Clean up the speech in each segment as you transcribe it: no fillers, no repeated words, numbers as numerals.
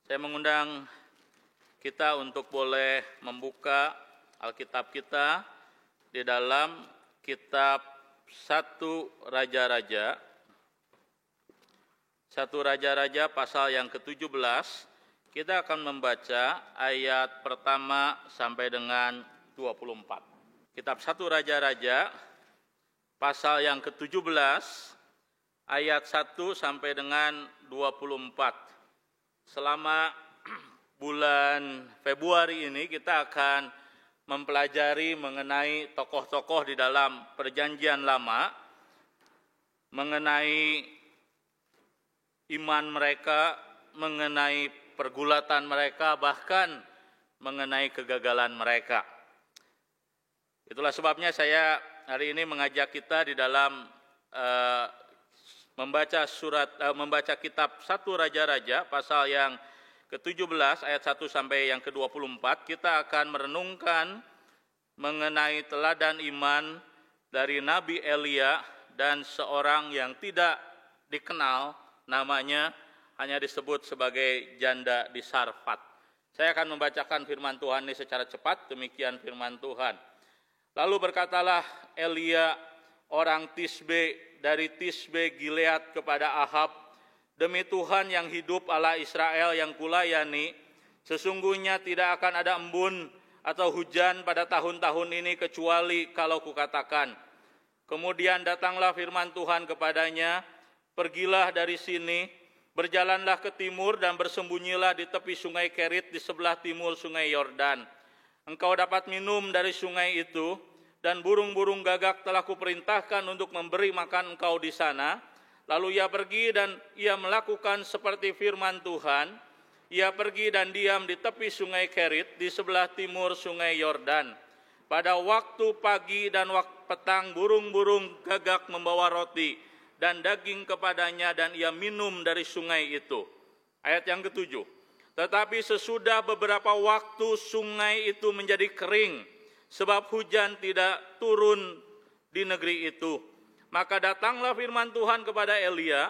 Saya mengundang kita untuk boleh membuka Alkitab kita di dalam kitab 1 Raja-Raja. 1 Raja-Raja pasal yang ke-17. Kita akan membaca ayat pertama sampai dengan 24. Kitab 1 Raja-Raja pasal yang ke-17 ayat 1 sampai dengan 24. Selama bulan Februari ini kita akan mempelajari mengenai tokoh-tokoh di dalam Perjanjian Lama, mengenai iman mereka, mengenai pergulatan mereka, bahkan mengenai kegagalan mereka. Itulah sebabnya saya hari ini mengajak kita di dalam membaca kitab 1 Raja-Raja pasal yang ke-17 ayat 1 sampai yang ke-24. Kita akan merenungkan mengenai teladan iman dari Nabi Elia dan seorang yang tidak dikenal namanya, hanya disebut sebagai janda di Sarfat. Saya akan membacakan firman Tuhan ini secara cepat. Demikian firman Tuhan. Lalu berkatalah Elia orang Tisbe dari Tisbe Gilead kepada Ahab, demi Tuhan yang hidup Allah Israel yang kulayani, sesungguhnya tidak akan ada embun atau hujan pada tahun-tahun ini kecuali kalau kukatakan. Kemudian datanglah firman Tuhan kepadanya, pergilah dari sini, berjalanlah ke timur dan bersembunyilah di tepi sungai Kerit di sebelah timur sungai Yordan. Engkau dapat minum dari sungai itu, dan burung-burung gagak telah kuperintahkan untuk memberi makan engkau di sana. Lalu ia pergi dan ia melakukan seperti firman Tuhan. Ia pergi dan diam di tepi sungai Kerit di sebelah timur sungai Yordan. Pada waktu pagi dan waktu petang burung-burung gagak membawa roti dan daging kepadanya dan ia minum dari sungai itu. Ayat yang ke-7. Tetapi sesudah beberapa waktu sungai itu menjadi kering, sebab hujan tidak turun di negeri itu. Maka datanglah firman Tuhan kepada Elia,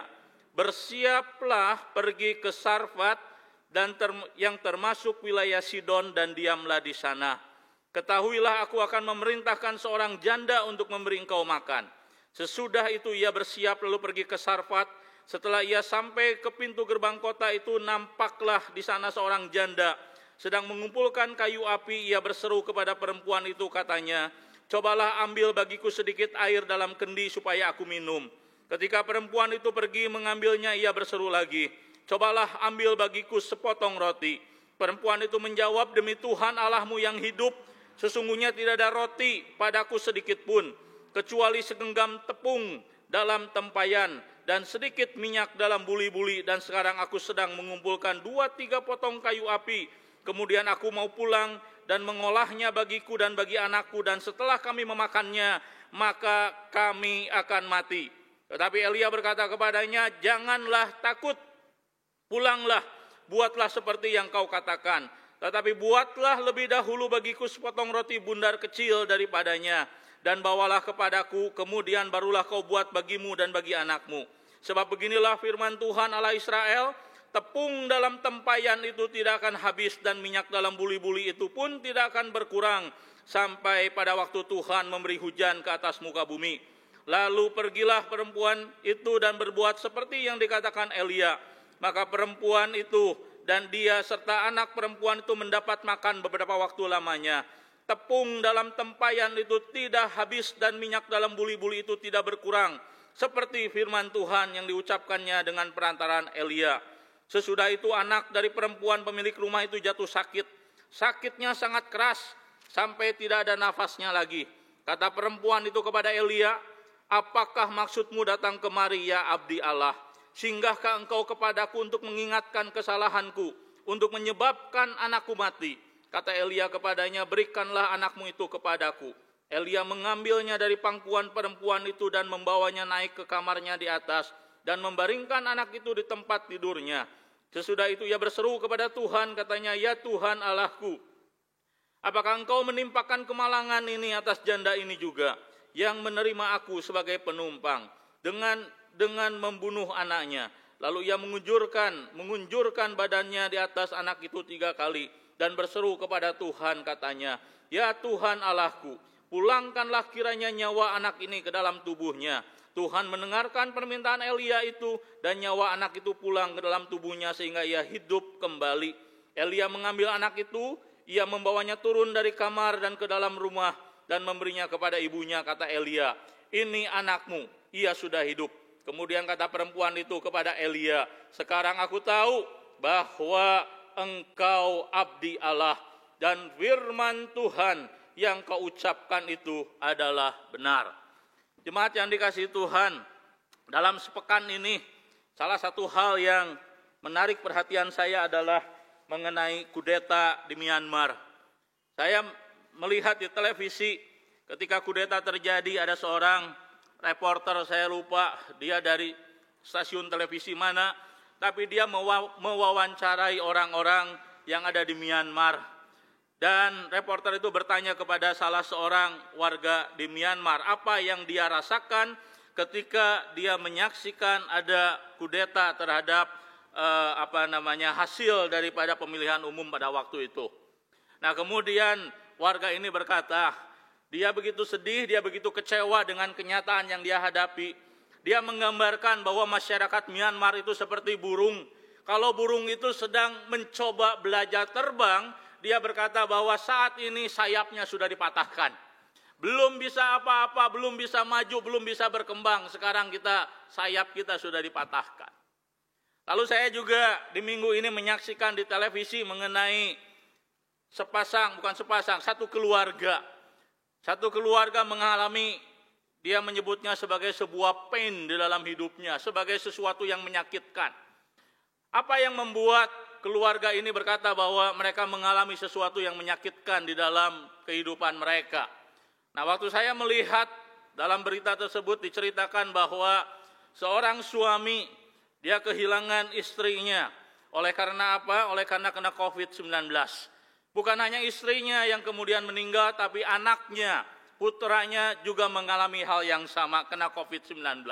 bersiaplah pergi ke Sarfat dan yang termasuk wilayah Sidon dan diamlah di sana. Ketahuilah aku akan memerintahkan seorang janda untuk memberi engkau makan. Sesudah itu ia bersiap lalu pergi ke Sarfat. Setelah ia sampai ke pintu gerbang kota itu, nampaklah di sana seorang janda sedang mengumpulkan kayu api. Ia berseru kepada perempuan itu, katanya, cobalah ambil bagiku sedikit air dalam kendi supaya aku minum. Ketika perempuan itu pergi mengambilnya, ia berseru lagi, cobalah ambil bagiku sepotong roti. Perempuan itu menjawab, demi Tuhan Allahmu yang hidup, sesungguhnya tidak ada roti padaku sedikit pun, kecuali segenggam tepung dalam tempayan dan sedikit minyak dalam buli-buli, dan sekarang aku sedang mengumpulkan 2-3 potong kayu api. Kemudian aku mau pulang dan mengolahnya bagiku dan bagi anakku, dan setelah kami memakannya, maka kami akan mati. Tetapi Elia berkata kepadanya, janganlah takut, pulanglah, buatlah seperti yang kau katakan. Tetapi buatlah lebih dahulu bagiku sepotong roti bundar kecil daripadanya, dan bawalah kepadaku, kemudian barulah kau buat bagimu dan bagi anakmu. Sebab beginilah firman Tuhan Allah Israel, tepung dalam tempayan itu tidak akan habis, dan minyak dalam buli-buli itu pun tidak akan berkurang, sampai pada waktu Tuhan memberi hujan ke atas muka bumi. Lalu pergilah perempuan itu dan berbuat seperti yang dikatakan Elia. Maka perempuan itu dan dia serta anak perempuan itu mendapat makan beberapa waktu lamanya. Tepung dalam tempayan itu tidak habis dan minyak dalam buli-buli itu tidak berkurang, seperti firman Tuhan yang diucapkannya dengan perantaraan Elia. Sesudah itu anak dari perempuan pemilik rumah itu jatuh sakit. Sakitnya sangat keras sampai tidak ada nafasnya lagi. Kata perempuan itu kepada Elia, apakah maksudmu datang kemari ya abdi Allah? Singgahkah engkau kepadaku untuk mengingatkan kesalahanku, untuk menyebabkan anakku mati? Kata Elia kepadanya, berikanlah anakmu itu kepadaku. Elia mengambilnya dari pangkuan perempuan itu dan membawanya naik ke kamarnya di atas dan membaringkan anak itu di tempat tidurnya. Sesudah itu ia berseru kepada Tuhan, katanya, ya Tuhan Allahku, apakah engkau menimpakan kemalangan ini atas janda ini juga, yang menerima aku sebagai penumpang dengan membunuh anaknya? Lalu ia mengunjurkan badannya di atas anak itu 3 kali dan berseru kepada Tuhan, katanya, "Ya Tuhan Allahku, pulangkanlah kiranya nyawa anak ini ke dalam tubuhnya." Tuhan mendengarkan permintaan Elia itu dan nyawa anak itu pulang ke dalam tubuhnya sehingga ia hidup kembali. Elia mengambil anak itu, ia membawanya turun dari kamar dan ke dalam rumah dan memberinya kepada ibunya. Kata Elia, "Ini anakmu, ia sudah hidup." Kemudian kata perempuan itu kepada Elia, "Sekarang aku tahu bahwa engkau abdi Allah dan firman Tuhan yang kau ucapkan itu adalah benar." Jemaat yang dikasihi Tuhan, dalam sepekan ini salah satu hal yang menarik perhatian saya adalah mengenai kudeta di Myanmar. Saya melihat di televisi ketika kudeta terjadi, ada seorang reporter, saya lupa dia dari stasiun televisi mana, tapi dia mewawancarai orang-orang yang ada di Myanmar. Dan reporter itu bertanya kepada salah seorang warga di Myanmar apa yang dia rasakan ketika dia menyaksikan ada kudeta terhadap hasil daripada pemilihan umum pada waktu itu. Nah, kemudian warga ini berkata, dia begitu sedih, dia begitu kecewa dengan kenyataan yang dia hadapi. Dia menggambarkan bahwa masyarakat Myanmar itu seperti burung. Kalau burung itu sedang mencoba belajar terbang, dia berkata bahwa saat ini sayapnya sudah dipatahkan. Belum bisa apa-apa, belum bisa maju, belum bisa berkembang. Sekarang sayap kita sudah dipatahkan. Lalu saya juga di minggu ini menyaksikan di televisi mengenai satu keluarga. Satu keluarga mengalami, dia menyebutnya sebagai sebuah pain di dalam hidupnya, sebagai sesuatu yang menyakitkan. Apa yang membuat keluarga ini berkata bahwa mereka mengalami sesuatu yang menyakitkan di dalam kehidupan mereka? Nah, waktu saya melihat dalam berita tersebut diceritakan bahwa seorang suami, dia kehilangan istrinya. Oleh karena apa? Oleh karena kena COVID-19. Bukan hanya istrinya yang kemudian meninggal, tapi anaknya, putranya juga mengalami hal yang sama, kena COVID-19.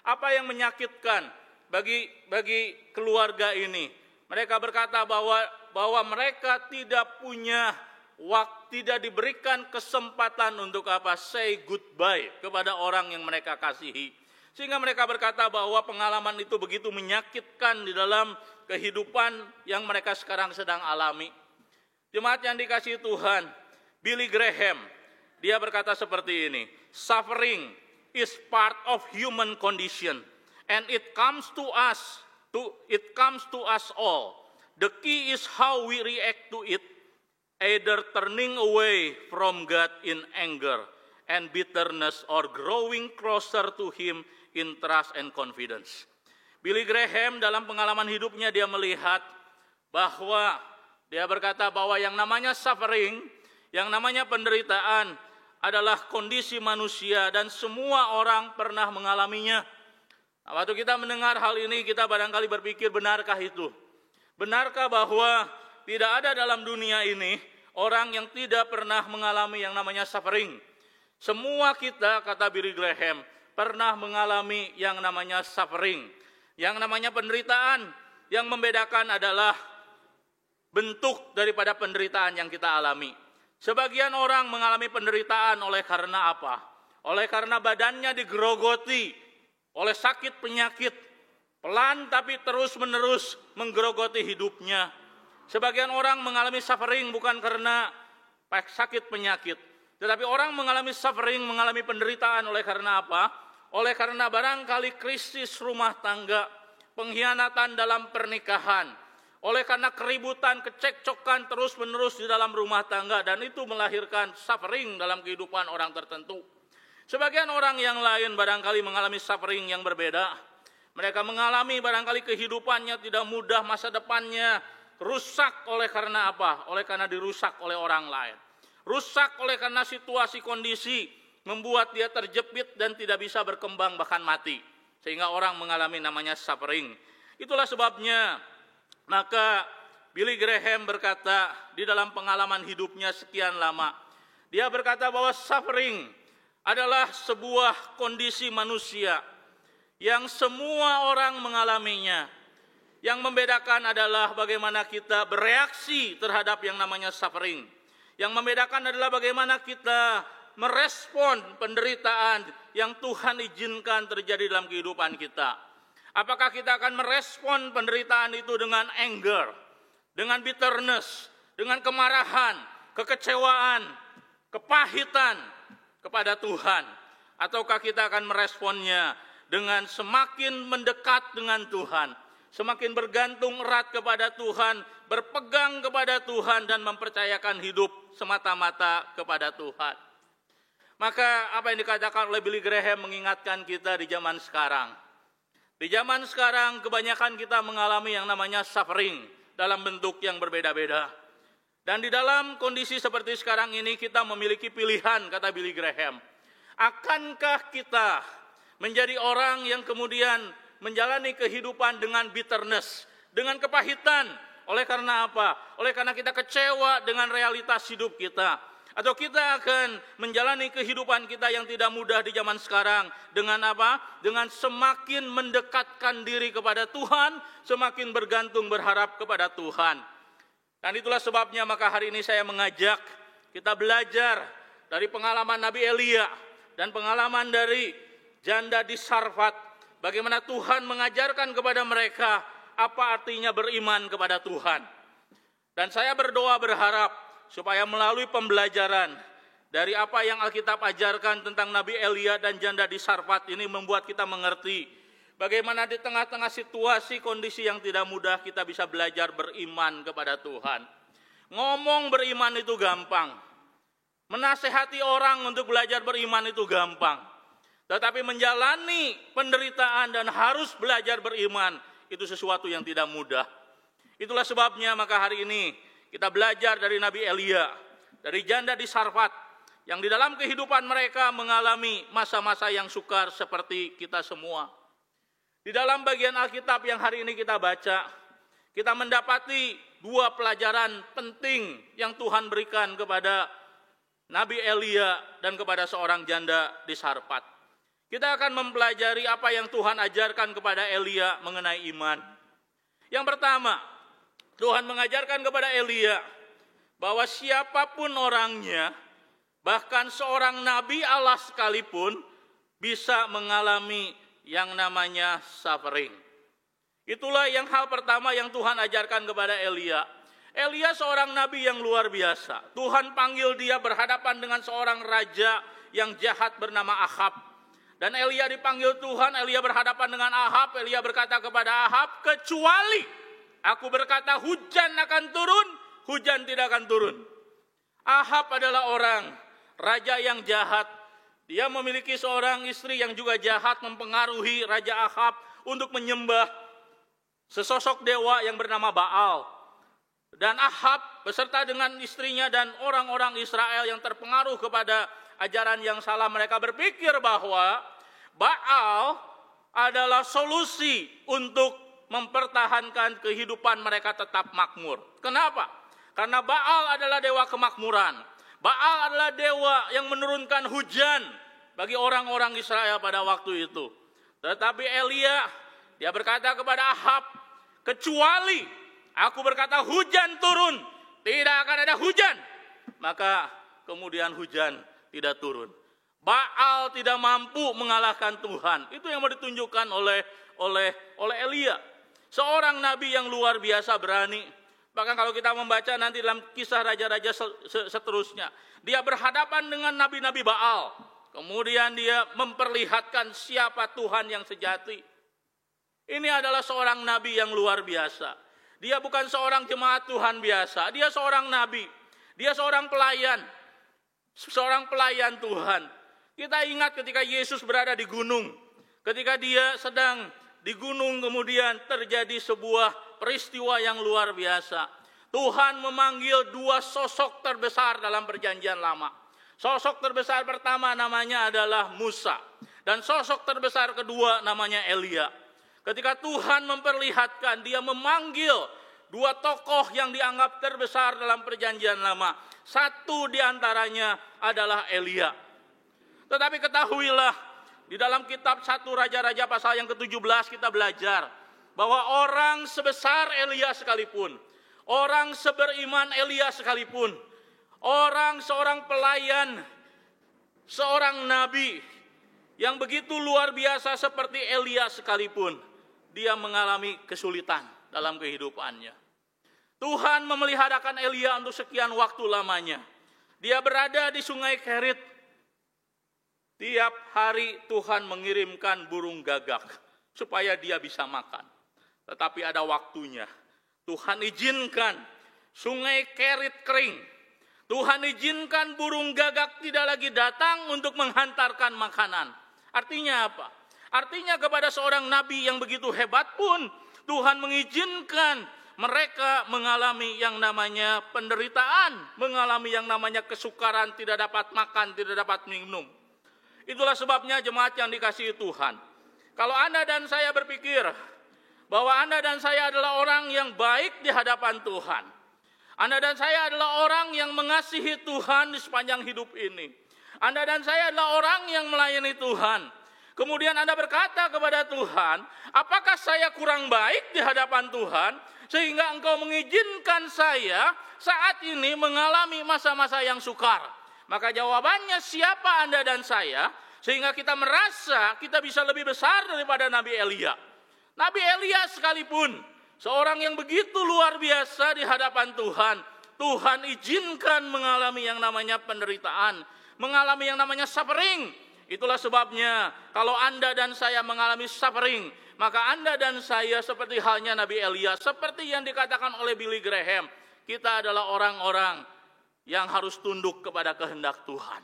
Apa yang menyakitkan bagi keluarga ini? Mereka berkata bahwa mereka tidak punya waktu, tidak diberikan kesempatan untuk say goodbye kepada orang yang mereka kasihi. Sehingga mereka berkata bahwa pengalaman itu begitu menyakitkan di dalam kehidupan yang mereka sekarang sedang alami. Jemaat yang dikasihi Tuhan, Billy Graham, dia berkata seperti ini, "Suffering is part of human condition and it comes to us all. The key is how we react to it, either turning away from God in anger and bitterness or growing closer to Him in trust and confidence." Billy Graham dalam pengalaman hidupnya dia melihat bahwa dia berkata bahwa yang namanya suffering, yang namanya penderitaan adalah kondisi manusia dan semua orang pernah mengalaminya. Nah, waktu kita mendengar hal ini, kita barangkali berpikir, benarkah itu? Benarkah bahwa tidak ada dalam dunia ini orang yang tidak pernah mengalami yang namanya suffering? Semua kita, kata Billy Graham, pernah mengalami yang namanya suffering. Yang namanya penderitaan. Yang membedakan adalah bentuk daripada penderitaan yang kita alami. Sebagian orang mengalami penderitaan oleh karena apa? Oleh karena badannya digerogoti oleh sakit penyakit. Pelan tapi terus-menerus menggerogoti hidupnya. Sebagian orang mengalami suffering bukan karena sakit penyakit. Tetapi orang mengalami suffering, mengalami penderitaan oleh karena apa? Oleh karena barangkali krisis rumah tangga, pengkhianatan dalam pernikahan, oleh karena keributan, kecekcokan terus-menerus di dalam rumah tangga, dan itu melahirkan suffering dalam kehidupan orang tertentu. Sebagian orang yang lain barangkali mengalami suffering yang berbeda. Mereka mengalami barangkali kehidupannya tidak mudah, masa depannya rusak oleh karena apa? Oleh karena dirusak oleh orang lain. Rusak oleh karena situasi kondisi membuat dia terjepit dan tidak bisa berkembang, bahkan mati. Sehingga orang mengalami namanya suffering. Itulah sebabnya maka Billy Graham berkata di dalam pengalaman hidupnya sekian lama, dia berkata bahwa suffering adalah sebuah kondisi manusia yang semua orang mengalaminya. Yang membedakan adalah bagaimana kita bereaksi terhadap yang namanya suffering. Yang membedakan adalah bagaimana kita merespon penderitaan yang Tuhan izinkan terjadi dalam kehidupan kita. Apakah kita akan merespon penderitaan itu dengan anger, dengan bitterness, dengan kemarahan, kekecewaan, kepahitan kepada Tuhan, ataukah kita akan meresponnya dengan semakin mendekat dengan Tuhan, semakin bergantung erat kepada Tuhan, berpegang kepada Tuhan dan mempercayakan hidup semata-mata kepada Tuhan. Maka apa yang dikatakan oleh Billy Graham mengingatkan kita di zaman sekarang. Di zaman sekarang kebanyakan kita mengalami yang namanya suffering dalam bentuk yang berbeda-beda. Dan di dalam kondisi seperti sekarang ini kita memiliki pilihan, kata Billy Graham. Akankah kita menjadi orang yang kemudian menjalani kehidupan dengan bitterness, dengan kepahitan? Oleh karena apa? Oleh karena kita kecewa dengan realitas hidup kita. Atau kita akan menjalani kehidupan kita yang tidak mudah di zaman sekarang dengan apa? Dengan semakin mendekatkan diri kepada Tuhan, semakin bergantung berharap kepada Tuhan. Dan itulah sebabnya maka hari ini saya mengajak kita belajar dari pengalaman Nabi Elia dan pengalaman dari janda di Sarfat. Bagaimana Tuhan mengajarkan kepada mereka apa artinya beriman kepada Tuhan. Dan saya berdoa berharap supaya melalui pembelajaran dari apa yang Alkitab ajarkan tentang Nabi Elia dan janda di Sarfat ini membuat kita mengerti bagaimana di tengah-tengah situasi kondisi yang tidak mudah kita bisa belajar beriman kepada Tuhan. Ngomong beriman itu gampang. Menasehati orang untuk belajar beriman itu gampang. Tetapi menjalani penderitaan dan harus belajar beriman itu sesuatu yang tidak mudah. Itulah sebabnya maka hari ini kita belajar dari Nabi Elia, dari janda di Sarfat, yang di dalam kehidupan mereka mengalami masa-masa yang sukar seperti kita semua. Di dalam bagian Alkitab yang hari ini kita baca, kita mendapati dua pelajaran penting yang Tuhan berikan kepada Nabi Elia dan kepada seorang janda di Sarfat. Kita akan mempelajari apa yang Tuhan ajarkan kepada Elia mengenai iman. Yang pertama, Tuhan mengajarkan kepada Elia bahwa siapapun orangnya, bahkan seorang nabi Allah sekalipun bisa mengalami yang namanya suffering. Itulah yang hal pertama yang Tuhan ajarkan kepada Elia. Elia seorang nabi yang luar biasa. Tuhan panggil dia berhadapan dengan seorang raja yang jahat bernama Ahab. Dan Elia dipanggil Tuhan, Elia berhadapan dengan Ahab. Elia berkata kepada Ahab, kecuali aku berkata hujan akan turun, hujan tidak akan turun. Ahab adalah orang, raja yang jahat. Dia memiliki seorang istri yang juga jahat, mempengaruhi Raja Ahab untuk menyembah sesosok dewa yang bernama Baal. Dan Ahab beserta dengan istrinya dan orang-orang Israel yang terpengaruh kepada ajaran yang salah, mereka berpikir bahwa Baal adalah solusi untuk mempertahankan kehidupan mereka tetap makmur. Kenapa? Karena Baal adalah dewa kemakmuran. Baal adalah dewa yang menurunkan hujan bagi orang-orang Israel pada waktu itu. Tetapi Elia, dia berkata kepada Ahab, kecuali aku berkata hujan turun, tidak akan ada hujan. Maka kemudian hujan tidak turun. Baal tidak mampu mengalahkan Tuhan. Itu yang mau ditunjukkan oleh Elia. Seorang nabi yang luar biasa berani. Bahkan kalau kita membaca nanti dalam kisah raja-raja seterusnya, dia berhadapan dengan nabi-nabi Baal. Kemudian dia memperlihatkan siapa Tuhan yang sejati. Ini adalah seorang nabi yang luar biasa. Dia bukan seorang jemaat Tuhan biasa. Dia seorang nabi. Dia seorang pelayan. Seorang pelayan Tuhan. Kita ingat ketika Yesus berada di gunung. Ketika dia sedang di gunung kemudian terjadi sebuah peristiwa yang luar biasa. Tuhan memanggil dua sosok terbesar dalam perjanjian lama. Sosok terbesar pertama namanya adalah Musa. Dan sosok terbesar kedua namanya Elia. Ketika Tuhan memperlihatkan, dia memanggil dua tokoh yang dianggap terbesar dalam perjanjian lama. Satu diantaranya adalah Elia. Tetapi ketahuilah Di dalam kitab 1 Raja-Raja pasal yang ke-17 kita belajar bahwa orang sebesar Elia sekalipun, orang seberiman Elia sekalipun, seorang pelayan, seorang nabi yang begitu luar biasa seperti Elia sekalipun, dia mengalami kesulitan dalam kehidupannya. Tuhan memeliharakan Elia untuk sekian waktu lamanya. Dia berada di sungai Kerit. Tiap hari Tuhan mengirimkan burung gagak supaya dia bisa makan. Tetapi ada waktunya. Tuhan izinkan sungai Kerit kering. Tuhan izinkan burung gagak tidak lagi datang untuk menghantarkan makanan. Artinya apa? Artinya kepada seorang nabi yang begitu hebat pun Tuhan mengizinkan mereka mengalami yang namanya penderitaan, mengalami yang namanya kesukaran, tidak dapat makan, tidak dapat minum. Itulah sebabnya jemaat yang dikasihi Tuhan. Kalau Anda dan saya berpikir bahwa Anda dan saya adalah orang yang baik di hadapan Tuhan, Anda dan saya adalah orang yang mengasihi Tuhan di sepanjang hidup ini, Anda dan saya adalah orang yang melayani Tuhan, kemudian Anda berkata kepada Tuhan, apakah saya kurang baik di hadapan Tuhan sehingga Engkau mengizinkan saya saat ini mengalami masa-masa yang sukar? Maka jawabannya siapa Anda dan saya sehingga kita merasa kita bisa lebih besar daripada Nabi Elia. Nabi Elia sekalipun seorang yang begitu luar biasa di hadapan Tuhan, Tuhan izinkan mengalami yang namanya penderitaan, mengalami yang namanya suffering. Itulah sebabnya kalau Anda dan saya mengalami suffering, maka Anda dan saya seperti halnya Nabi Elia, seperti yang dikatakan oleh Billy Graham, kita adalah orang-orang yang harus tunduk kepada kehendak Tuhan.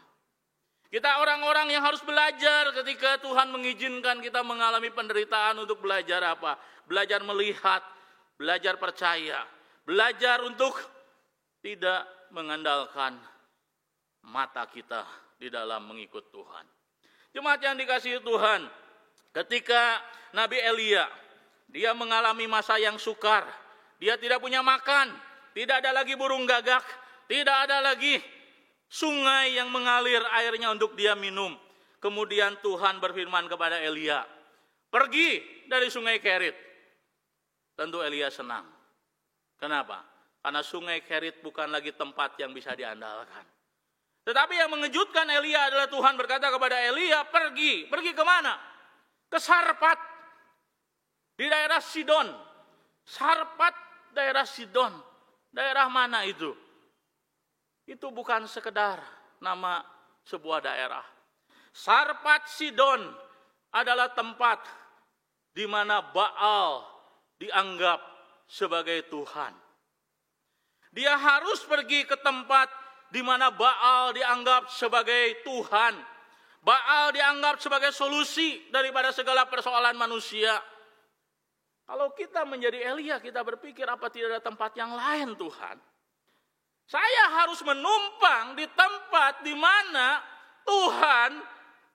Kita orang-orang yang harus belajar ketika Tuhan mengizinkan kita mengalami penderitaan untuk belajar apa? Belajar melihat, belajar percaya, belajar untuk tidak mengandalkan mata kita di dalam mengikut Tuhan. Jemaat yang dikasihi Tuhan, ketika Nabi Elia, dia mengalami masa yang sukar, dia tidak punya makan, tidak ada lagi burung gagak, tidak ada lagi sungai yang mengalir airnya untuk dia minum. Kemudian Tuhan berfirman kepada Elia, pergi dari sungai Kerit. Tentu Elia senang. Kenapa? Karena sungai Kerit bukan lagi tempat yang bisa diandalkan. Tetapi yang mengejutkan Elia adalah Tuhan berkata kepada Elia, pergi. Pergi kemana? Ke Sarpat. Di daerah Sidon. Sarpat, daerah Sidon. Daerah mana itu? Itu bukan sekedar nama sebuah daerah. Sarpat Sidon adalah tempat di mana Baal dianggap sebagai Tuhan. Dia harus pergi ke tempat di mana Baal dianggap sebagai Tuhan. Baal dianggap sebagai solusi daripada segala persoalan manusia. Kalau kita menjadi Elia, kita berpikir apa tidak ada tempat yang lain Tuhan? Saya harus menumpang di tempat di mana Tuhan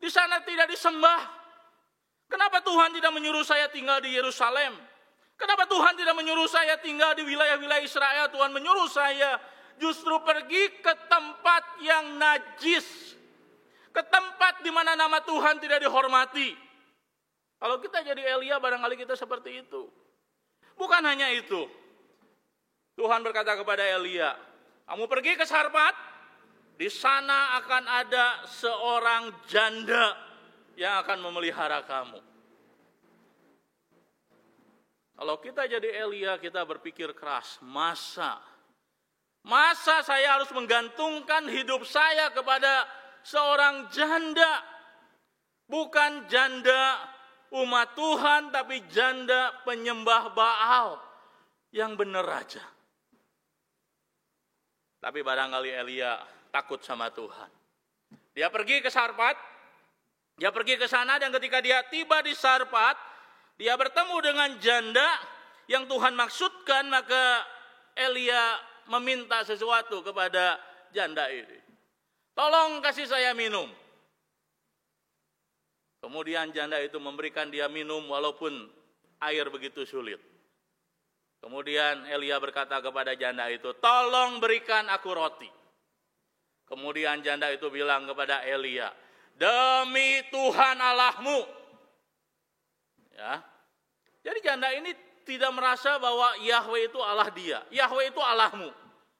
di sana tidak disembah. Kenapa Tuhan tidak menyuruh saya tinggal di Yerusalem? Kenapa Tuhan tidak menyuruh saya tinggal di wilayah-wilayah Israel? Tuhan menyuruh saya justru pergi ke tempat yang najis. Ke tempat di mana nama Tuhan tidak dihormati. Kalau kita jadi Elia, barangkali kita seperti itu. Bukan hanya itu. Tuhan berkata kepada Elia, kamu pergi ke Sarpat, di sana akan ada seorang janda yang akan memelihara kamu. Kalau kita jadi Elia, kita berpikir keras, masa saya harus menggantungkan hidup saya kepada seorang janda, bukan janda umat Tuhan, tapi janda penyembah Baal yang benar aja. Tapi barangkali Elia takut sama Tuhan. Dia pergi ke Sarpat, dia pergi ke sana, dan ketika dia tiba di Sarpat, dia bertemu dengan janda yang Tuhan maksudkan, maka Elia meminta sesuatu kepada janda ini. Tolong kasih saya minum. Kemudian janda itu memberikan dia minum walaupun air begitu sulit. Kemudian Elia berkata kepada janda itu, tolong berikan aku roti. Kemudian janda itu bilang kepada Elia, demi Tuhan Allahmu. Ya. Jadi janda ini tidak merasa bahwa Yahweh itu Allah dia, Yahweh itu Allahmu.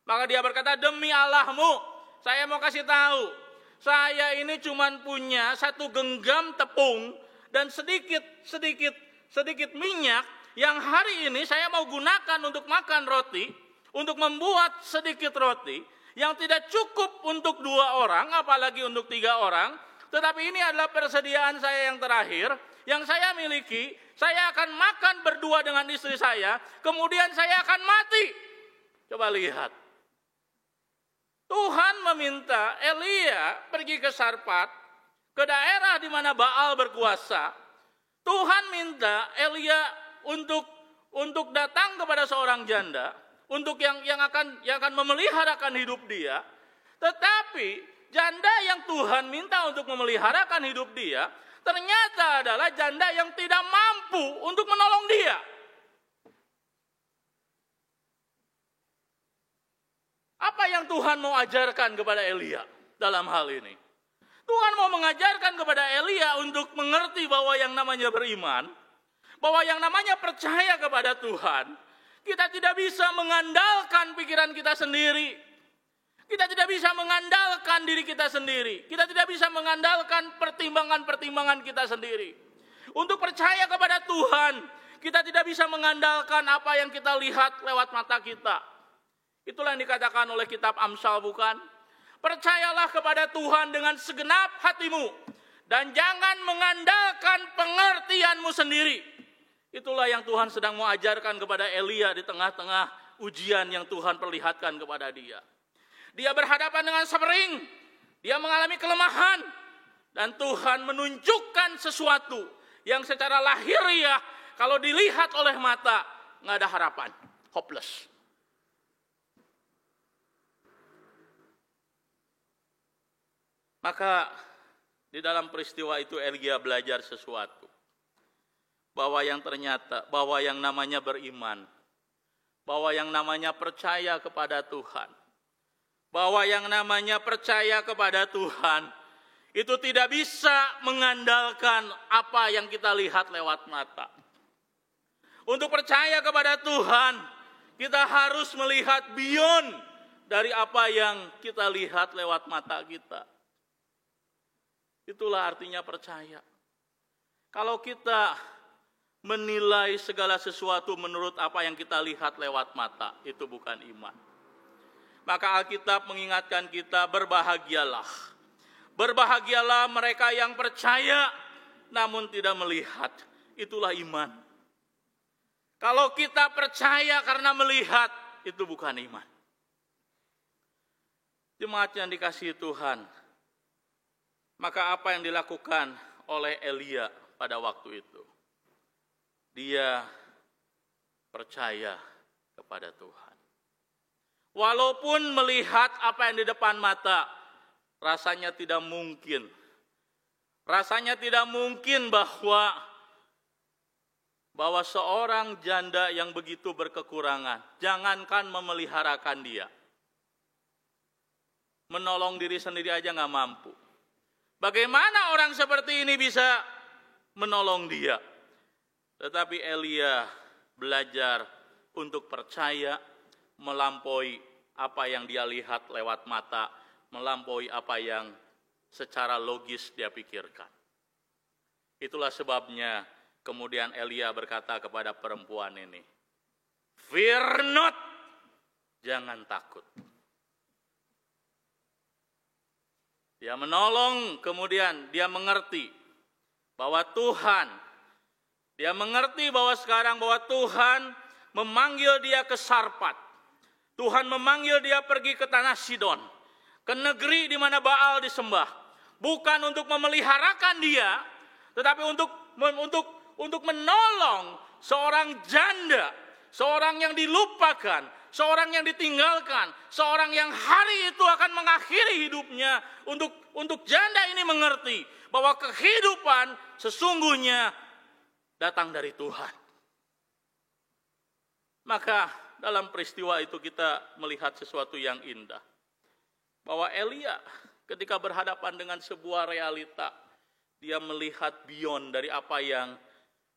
Maka dia berkata, demi Allahmu, saya mau kasih tahu, saya ini cuma punya satu genggam tepung dan sedikit minyak yang hari ini saya mau gunakan untuk makan roti, untuk membuat sedikit roti yang tidak cukup untuk 2 orang, apalagi untuk 3 orang. Tetapi ini adalah persediaan saya yang terakhir, yang saya miliki. Saya akan makan berdua dengan istri saya, kemudian saya akan mati. Coba lihat. Tuhan meminta Elia pergi ke Sarfat, ke daerah di mana Baal berkuasa. Tuhan minta Elia untuk datang kepada seorang janda, untuk yang akan memeliharakan hidup dia. Tetapi janda yang Tuhan minta untuk memeliharakan hidup dia, ternyata adalah janda yang tidak mampu untuk menolong dia. Apa yang Tuhan mau ajarkan kepada Elia dalam hal ini? Tuhan mau mengajarkan kepada Elia untuk mengerti bahwa yang namanya beriman, bahwa yang namanya percaya kepada Tuhan, kita tidak bisa mengandalkan pikiran kita sendiri. Kita tidak bisa mengandalkan diri kita sendiri. Kita tidak bisa mengandalkan pertimbangan-pertimbangan kita sendiri. Untuk percaya kepada Tuhan, kita tidak bisa mengandalkan apa yang kita lihat lewat mata kita. Itulah yang dikatakan oleh kitab Amsal, bukan? Percayalah kepada Tuhan dengan segenap hatimu dan jangan mengandalkan pengertianmu sendiri. Itulah yang Tuhan sedang mau ajarkan kepada Elia di tengah-tengah ujian yang Tuhan perlihatkan kepada dia. Dia berhadapan dengan suffering, dia mengalami kelemahan, dan Tuhan menunjukkan sesuatu yang secara lahiriah kalau dilihat oleh mata nggak ada harapan, hopeless. Maka di dalam peristiwa itu Elia belajar sesuatu. Bahwa yang namanya beriman, bahwa yang namanya percaya kepada Tuhan, bahwa yang namanya percaya kepada Tuhan itu tidak bisa mengandalkan apa yang kita lihat lewat mata. Untuk percaya kepada Tuhan, kita harus melihat beyond dari apa yang kita lihat lewat mata kita. Itulah artinya percaya. Kalau kita menilai segala sesuatu menurut apa yang kita lihat lewat mata, itu bukan iman. Maka Alkitab mengingatkan kita, berbahagialah. Berbahagialah mereka yang percaya namun tidak melihat. Itulah iman. Kalau kita percaya karena melihat, itu bukan iman. Jemaat yang dikasihi Tuhan, maka apa yang dilakukan oleh Elia pada waktu itu? Dia percaya kepada Tuhan. Walaupun melihat apa yang di depan mata, rasanya tidak mungkin. Rasanya tidak mungkin bahwa seorang janda yang begitu berkekurangan, jangankan memeliharakan dia, menolong diri sendiri aja nggak mampu. Bagaimana orang seperti ini bisa menolong dia? Tetapi Elia belajar untuk percaya melampaui apa yang dia lihat lewat mata, melampaui apa yang secara logis dia pikirkan. Itulah sebabnya kemudian Elia berkata kepada perempuan ini, "Fear not," jangan takut. Dia menolong, kemudian dia mengerti bahwa dia mengerti bahwa sekarang bahwa Tuhan memanggil dia ke Sarfat. Tuhan memanggil dia pergi ke tanah Sidon, ke negeri di mana Baal disembah. Bukan untuk memeliharakan dia, tetapi untuk menolong seorang janda, seorang yang dilupakan, seorang yang ditinggalkan, seorang yang hari itu akan mengakhiri hidupnya. Untuk janda ini mengerti bahwa kehidupan sesungguhnya datang dari Tuhan. Maka dalam peristiwa itu kita melihat sesuatu yang indah. Bahwa Elia Ketika berhadapan dengan sebuah realita, dia melihat beyond dari apa yang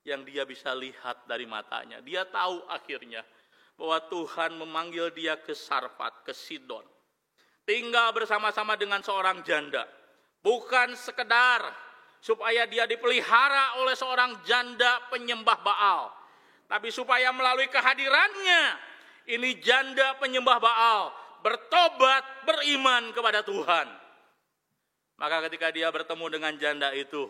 dia bisa lihat dari matanya. Dia tahu akhirnya bahwa Tuhan memanggil dia ke Sarfat, ke Sidon. Tinggal bersama-sama dengan seorang janda. Bukan sekedar supaya dia dipelihara oleh seorang janda penyembah Baal. Tapi supaya melalui kehadirannya, ini janda penyembah Baal bertobat, beriman kepada Tuhan. Maka ketika dia bertemu dengan janda itu,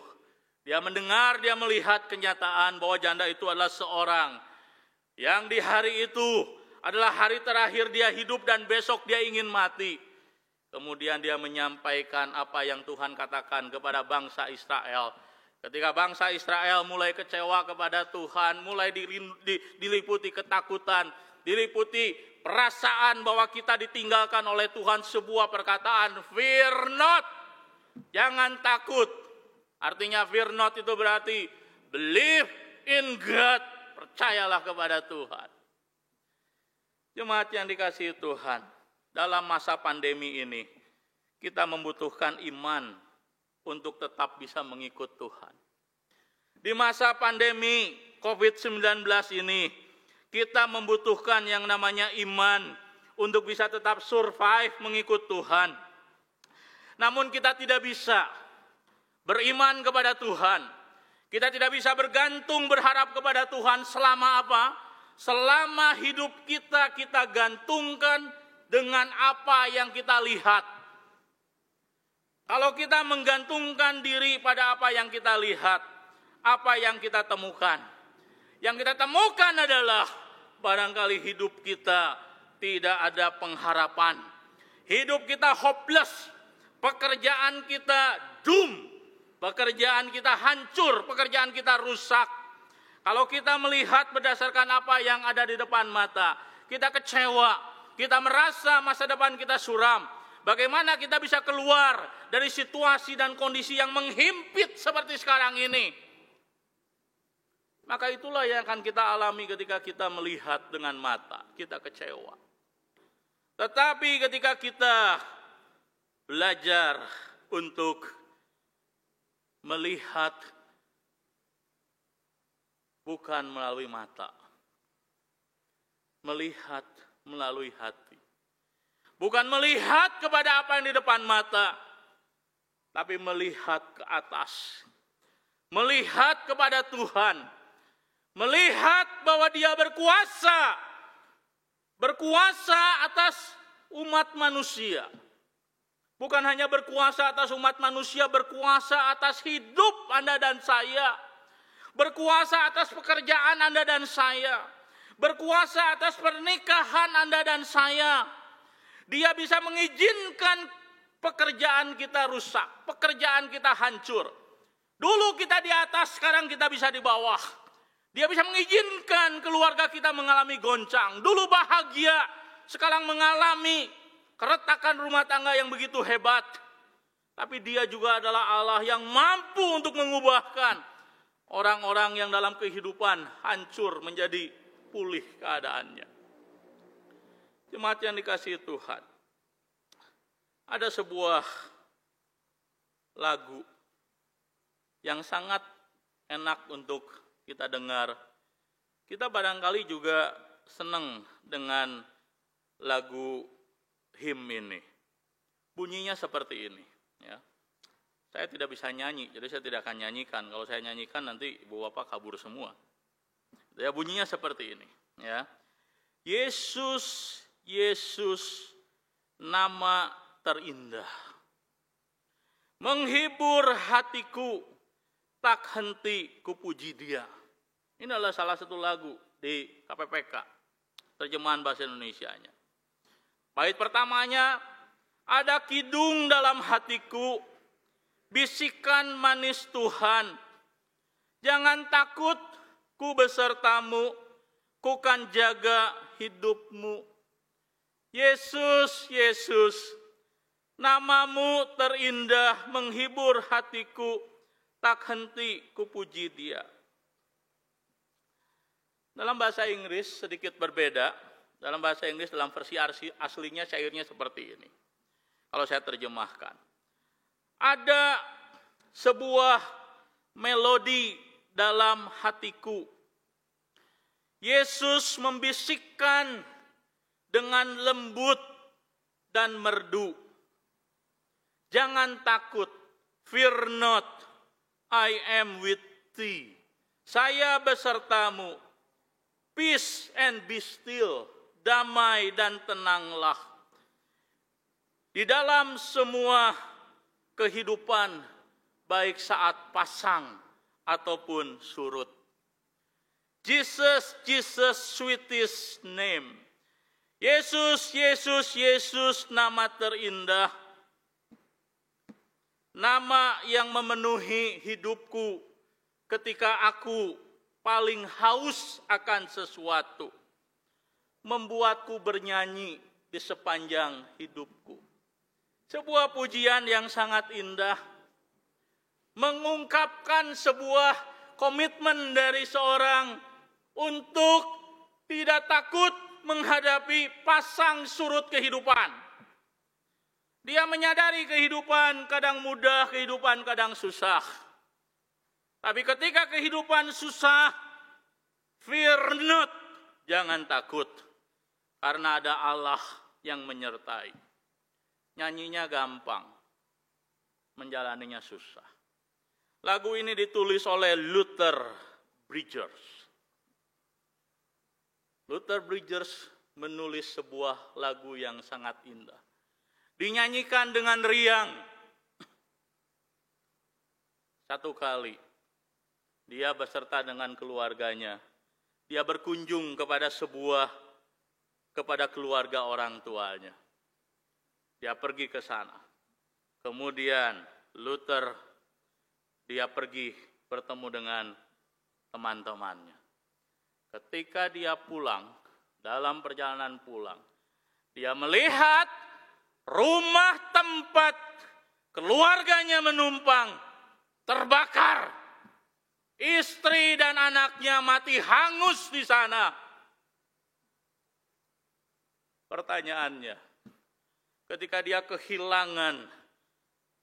dia mendengar, dia melihat kenyataan bahwa janda itu adalah seorang yang di hari itu adalah hari terakhir dia hidup dan besok dia ingin mati. Kemudian dia menyampaikan apa yang Tuhan katakan kepada bangsa Israel. Ketika bangsa Israel mulai kecewa kepada Tuhan, mulai diliputi ketakutan, diliputi perasaan bahwa kita ditinggalkan oleh Tuhan, sebuah perkataan, fear not, jangan takut. Artinya fear not itu berarti believe in God, percayalah kepada Tuhan. Jemaat yang dikasihi Tuhan, dalam masa pandemi ini, kita membutuhkan iman untuk tetap bisa mengikut Tuhan. Di masa pandemi COVID-19 ini, kita membutuhkan yang namanya iman untuk bisa tetap survive mengikut Tuhan. Namun kita tidak bisa beriman kepada Tuhan. Kita tidak bisa bergantung berharap kepada Tuhan selama apa? Selama hidup kita gantungkan dengan apa yang kita lihat. Kalau kita menggantungkan diri pada apa yang kita lihat, apa yang kita temukan? Yang kita temukan adalah barangkali hidup kita tidak ada pengharapan. Hidup kita hopeless. Pekerjaan kita doom. Pekerjaan kita hancur, pekerjaan kita rusak. Kalau kita melihat berdasarkan apa yang ada di depan mata, kita kecewa. Kita merasa masa depan kita suram. Bagaimana kita bisa keluar dari situasi dan kondisi yang menghimpit seperti sekarang ini? Maka itulah yang akan kita alami ketika kita melihat dengan mata. Kita kecewa. Tetapi ketika kita belajar untuk melihat bukan melalui mata, melihat melalui hati. Bukan melihat kepada apa yang di depan mata, tapi melihat ke atas. Melihat kepada Tuhan. Melihat bahwa Dia berkuasa. Berkuasa atas umat manusia. Bukan hanya berkuasa atas umat manusia, berkuasa atas hidup Anda dan saya. Berkuasa atas pekerjaan Anda dan saya. Berkuasa atas pernikahan Anda dan saya. Dia bisa mengizinkan pekerjaan kita rusak, pekerjaan kita hancur. Dulu kita di atas, sekarang kita bisa di bawah. Dia bisa mengizinkan keluarga kita mengalami goncang. Dulu bahagia, sekarang mengalami keretakan rumah tangga yang begitu hebat. Tapi Dia juga adalah Allah yang mampu untuk mengubahkan orang-orang yang dalam kehidupan hancur menjadi pulih keadaannya. Jemaat yang dikasihi Tuhan, ada sebuah lagu yang sangat enak untuk kita dengar. Kita barangkali juga senang dengan lagu him ini. Bunyinya seperti ini. Ya. Saya tidak bisa nyanyi, jadi saya tidak akan nyanyikan. Kalau saya nyanyikan nanti ibu bapak kabur semua. Ya, bunyinya seperti ini. Ya. Yesus, Yesus, nama terindah. Menghibur hatiku, tak henti kupuji Dia. Ini adalah salah satu lagu di KPPK, terjemahan bahasa Indonesianya. Bait pertamanya, ada kidung dalam hatiku, bisikan manis Tuhan. Jangan takut, ku besertamu, ku kan jaga hidupmu. Yesus, Yesus, namamu terindah, menghibur hatiku, tak henti kupuji Dia. Dalam bahasa Inggris sedikit berbeda. Dalam bahasa Inggris, dalam versi aslinya syairnya seperti ini. Kalau saya terjemahkan. Ada sebuah melodi dalam hatiku. Yesus membisikkan dengan lembut dan merdu. Jangan takut, fear not, I am with thee. Saya besertamu, peace and be still, damai dan tenanglah. Di dalam semua kehidupan, baik saat pasang ataupun surut. Jesus, Jesus, sweetest name. Yesus, Yesus, Yesus, nama terindah. Nama yang memenuhi hidupku ketika aku paling haus akan sesuatu. Membuatku bernyanyi di sepanjang hidupku. Sebuah pujian yang sangat indah. Mengungkapkan sebuah komitmen dari seorang untuk tidak takut menghadapi pasang surut kehidupan. Dia menyadari kehidupan kadang mudah, kehidupan kadang susah. Tapi ketika kehidupan susah, fear not, jangan takut. Karena ada Allah yang menyertai. Nyanyinya gampang, menjalaninya susah. Lagu ini ditulis oleh Luther Bridgers. Luther Bridgers menulis sebuah lagu yang sangat indah. Dinyanyikan dengan riang. Satu kali, dia beserta dengan keluarganya. Dia berkunjung kepada keluarga orang tuanya. Dia pergi ke sana. Kemudian Luther, dia pergi bertemu dengan teman-temannya. Ketika dia pulang, dalam perjalanan pulang, dia melihat rumah tempat keluarganya menumpang terbakar. Istri dan anaknya mati hangus di sana. Pertanyaannya, ketika dia kehilangan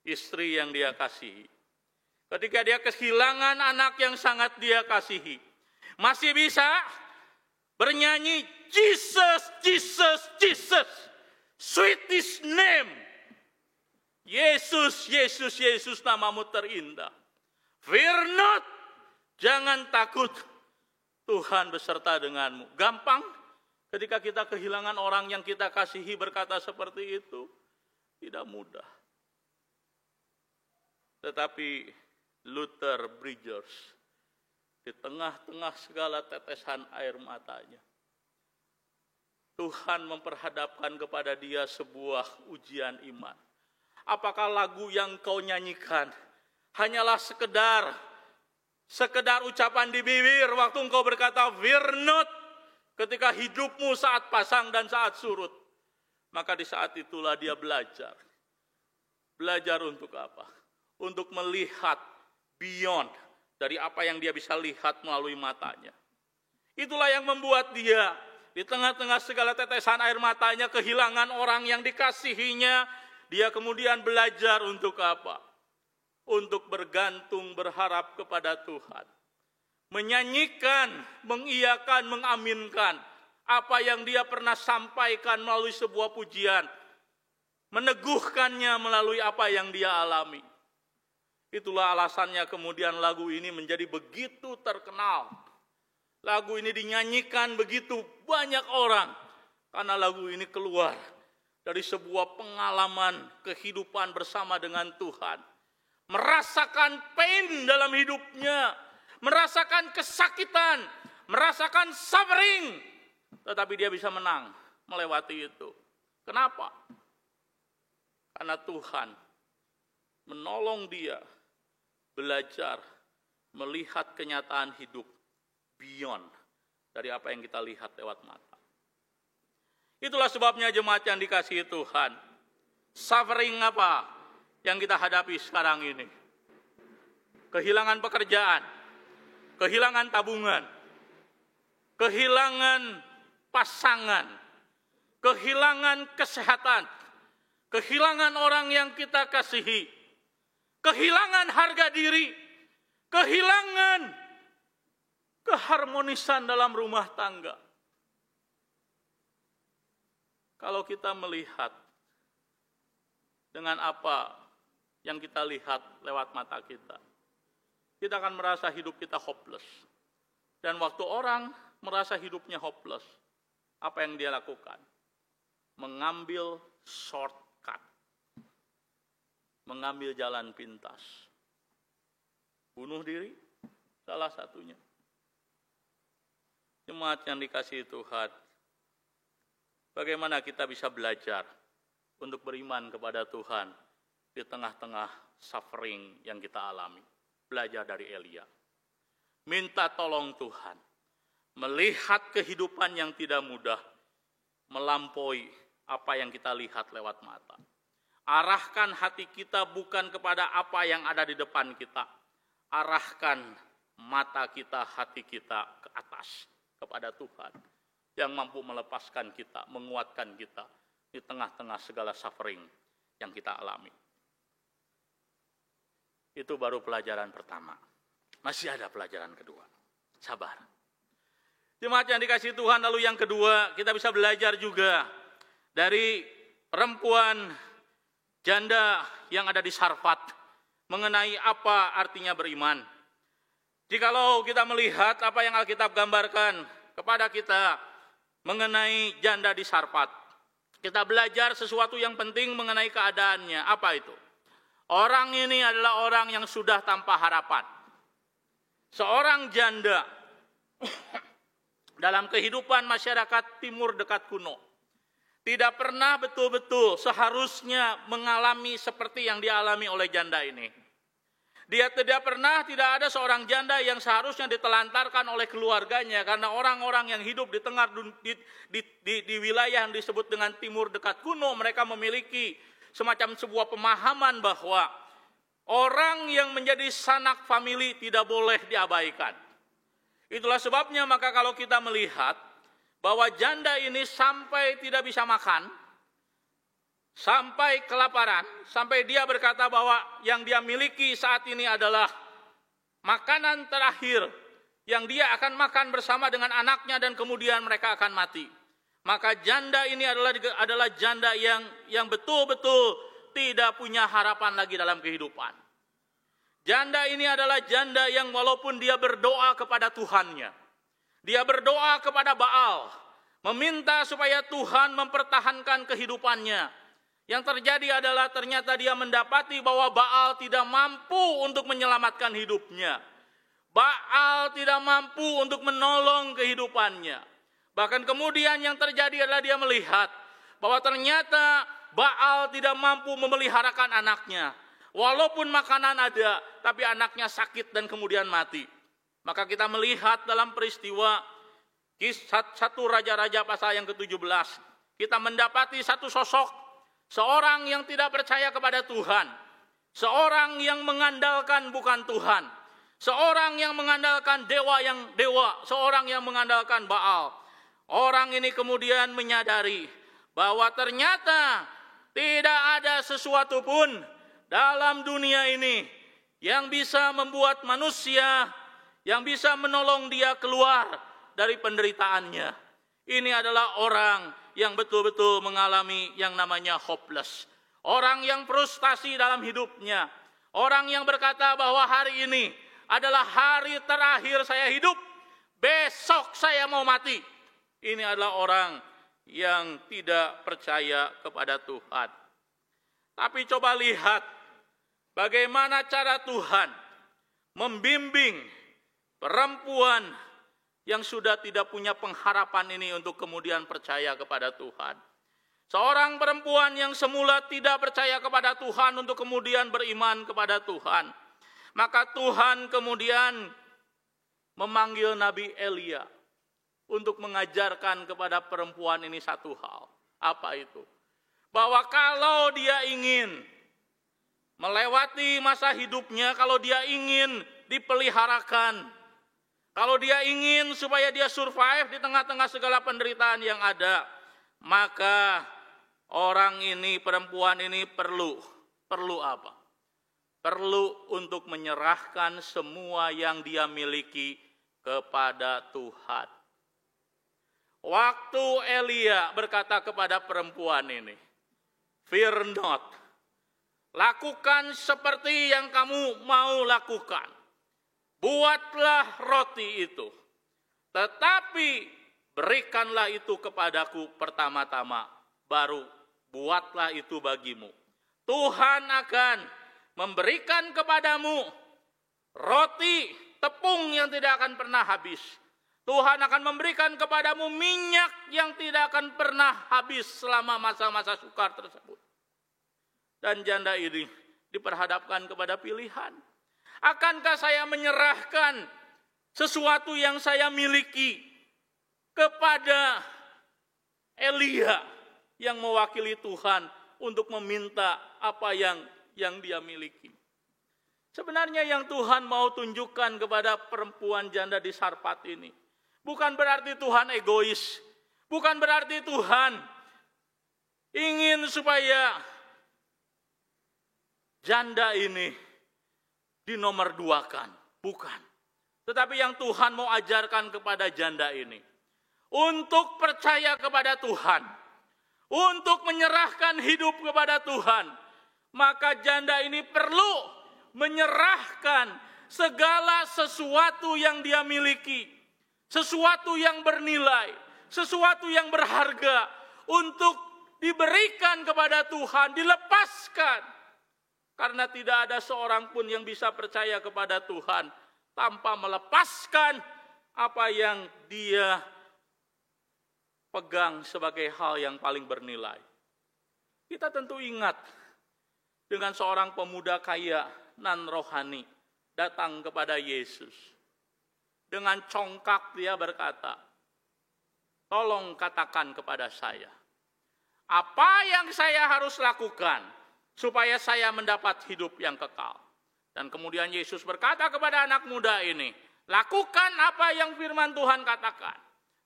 istri yang dia kasihi, ketika dia kehilangan anak yang sangat dia kasihi, masih bisa bernyanyi Jesus, Jesus, Jesus, sweetest name. Yesus, Yesus, Yesus, namamu terindah. Fear not, jangan takut, Tuhan beserta denganmu. Gampang ketika kita kehilangan orang yang kita kasihi berkata seperti itu? Tidak mudah. Tetapi Luther Bridgers, di tengah-tengah segala tetesan air matanya, Tuhan memperhadapkan kepada dia sebuah ujian iman. Apakah lagu yang kau nyanyikan hanyalah sekedar ucapan di bibir waktu engkau berkata fear not ketika hidupmu saat pasang dan saat surut? Maka di saat itulah dia belajar. Belajar untuk apa? Untuk melihat beyond dari apa yang dia bisa lihat melalui matanya. Itulah yang membuat dia di tengah-tengah segala tetesan air matanya, kehilangan orang yang dikasihinya, dia kemudian belajar untuk apa? Untuk bergantung, berharap kepada Tuhan. Menyanyikan, mengiyakan, mengaminkan apa yang dia pernah sampaikan melalui sebuah pujian. Meneguhkannya melalui apa yang dia alami. Itulah alasannya kemudian lagu ini menjadi begitu terkenal. Lagu ini dinyanyikan begitu banyak orang. Karena lagu ini keluar dari sebuah pengalaman kehidupan bersama dengan Tuhan. Merasakan pain dalam hidupnya. Merasakan kesakitan. Merasakan suffering. Tetapi dia bisa menang melewati itu. Kenapa? Karena Tuhan menolong dia belajar melihat kenyataan hidup beyond dari apa yang kita lihat lewat mata. Itulah sebabnya jemaat yang dikasihi Tuhan, suffering apa yang kita hadapi sekarang ini? Kehilangan pekerjaan, kehilangan tabungan, kehilangan pasangan, kehilangan kesehatan, kehilangan orang yang kita kasihi. kehilangan harga diri, kehilangan keharmonisan dalam rumah tangga. Kalau kita melihat dengan apa yang kita lihat lewat mata kita akan merasa hidup kita hopeless. Dan waktu orang merasa hidupnya hopeless, apa yang dia lakukan? Mengambil shortcut, mengambil jalan pintas. Bunuh diri, salah satunya. Jemaat yang dikasihi Tuhan, bagaimana kita bisa belajar untuk beriman kepada Tuhan di tengah-tengah suffering yang kita alami? Belajar dari Elia. Minta tolong Tuhan. Melihat kehidupan yang tidak mudah, melampaui apa yang kita lihat lewat mata. Arahkan hati kita bukan kepada apa yang ada di depan kita. Arahkan mata kita, hati kita ke atas, kepada Tuhan yang mampu melepaskan kita, menguatkan kita di tengah-tengah segala suffering yang kita alami. Itu baru pelajaran pertama. Masih ada pelajaran kedua. Sabar. Jemaat yang dikasihi Tuhan, lalu yang kedua, kita bisa belajar juga dari perempuan janda yang ada di Sarfat mengenai apa artinya beriman. Jikalau kita melihat apa yang Alkitab gambarkan kepada kita mengenai janda di Sarfat, kita belajar sesuatu yang penting mengenai keadaannya. Apa itu? Orang ini adalah orang yang sudah tanpa harapan. Seorang janda dalam kehidupan masyarakat timur dekat kuno tidak pernah betul-betul seharusnya mengalami seperti yang dialami oleh janda ini. Dia tidak ada seorang janda yang seharusnya ditelantarkan oleh keluarganya, karena orang-orang yang hidup di tengah di wilayah yang disebut dengan timur dekat kuno, mereka memiliki semacam sebuah pemahaman bahwa orang yang menjadi sanak famili tidak boleh diabaikan. Itulah sebabnya maka kalau kita melihat bahwa janda ini sampai tidak bisa makan, sampai kelaparan, sampai dia berkata bahwa yang dia miliki saat ini adalah makanan terakhir yang dia akan makan bersama dengan anaknya dan kemudian mereka akan mati. Maka janda ini adalah janda yang betul-betul tidak punya harapan lagi dalam kehidupan. Janda ini adalah janda yang walaupun dia berdoa kepada Tuhannya, dia berdoa kepada Baal, meminta supaya Tuhan mempertahankan kehidupannya. Yang terjadi adalah ternyata dia mendapati bahwa Baal tidak mampu untuk menyelamatkan hidupnya. Baal tidak mampu untuk menolong kehidupannya. Bahkan kemudian yang terjadi adalah dia melihat bahwa ternyata Baal tidak mampu memeliharakan anaknya. Walaupun makanan ada, tapi anaknya sakit dan kemudian mati. Maka kita melihat dalam peristiwa Kisah 1 Raja-Raja pasal yang ke-17. Kita mendapati satu sosok, seorang yang tidak percaya kepada Tuhan. Seorang yang mengandalkan bukan Tuhan. Seorang yang mengandalkan dewa, seorang yang mengandalkan Baal. Orang ini kemudian menyadari bahwa ternyata tidak ada sesuatu pun dalam dunia ini yang bisa membuat manusia, yang bisa menolong dia keluar dari penderitaannya. Ini adalah orang yang betul-betul mengalami yang namanya hopeless. Orang yang frustasi dalam hidupnya. Orang yang berkata bahwa hari ini adalah hari terakhir saya hidup. Besok saya mau mati. Ini adalah orang yang tidak percaya kepada Tuhan. Tapi coba lihat bagaimana cara Tuhan membimbing perempuan yang sudah tidak punya pengharapan ini untuk kemudian percaya kepada Tuhan. Seorang perempuan yang semula tidak percaya kepada Tuhan untuk kemudian beriman kepada Tuhan. Maka Tuhan kemudian memanggil Nabi Elia untuk mengajarkan kepada perempuan ini satu hal. Apa itu? Bahwa kalau dia ingin melewati masa hidupnya, kalau dia ingin dipeliharakan, kalau dia ingin supaya dia survive di tengah-tengah segala penderitaan yang ada, maka orang ini, perempuan ini perlu apa? perlu untuk menyerahkan semua yang dia miliki kepada Tuhan. Waktu Elia berkata kepada perempuan ini, "Fear not, lakukan seperti yang kamu mau lakukan. Buatlah roti itu, tetapi berikanlah itu kepadaku pertama-tama, baru buatlah itu bagimu. Tuhan akan memberikan kepadamu roti, tepung yang tidak akan pernah habis. Tuhan akan memberikan kepadamu minyak yang tidak akan pernah habis selama masa-masa sukar tersebut." Dan janda ini diperhadapkan kepada pilihan. Akankah saya menyerahkan sesuatu yang saya miliki kepada Elia yang mewakili Tuhan untuk meminta apa yang dia miliki? Sebenarnya yang Tuhan mau tunjukkan kepada perempuan janda di Sarfat ini, bukan berarti Tuhan egois, bukan berarti Tuhan ingin supaya janda ini dinomorduakan, bukan. Tetapi yang Tuhan mau ajarkan kepada janda ini, untuk percaya kepada Tuhan, untuk menyerahkan hidup kepada Tuhan, maka janda ini perlu menyerahkan segala sesuatu yang dia miliki, sesuatu yang bernilai, sesuatu yang berharga, untuk diberikan kepada Tuhan, dilepaskan. Karena tidak ada seorang pun yang bisa percaya kepada Tuhan tanpa melepaskan apa yang dia pegang sebagai hal yang paling bernilai. Kita tentu ingat dengan seorang pemuda kaya nan rohani datang kepada Yesus. Dengan congkak dia berkata, "Tolong katakan kepada saya, apa yang saya harus lakukan supaya saya mendapat hidup yang kekal?" Dan kemudian Yesus berkata kepada anak muda ini, "Lakukan apa yang firman Tuhan katakan."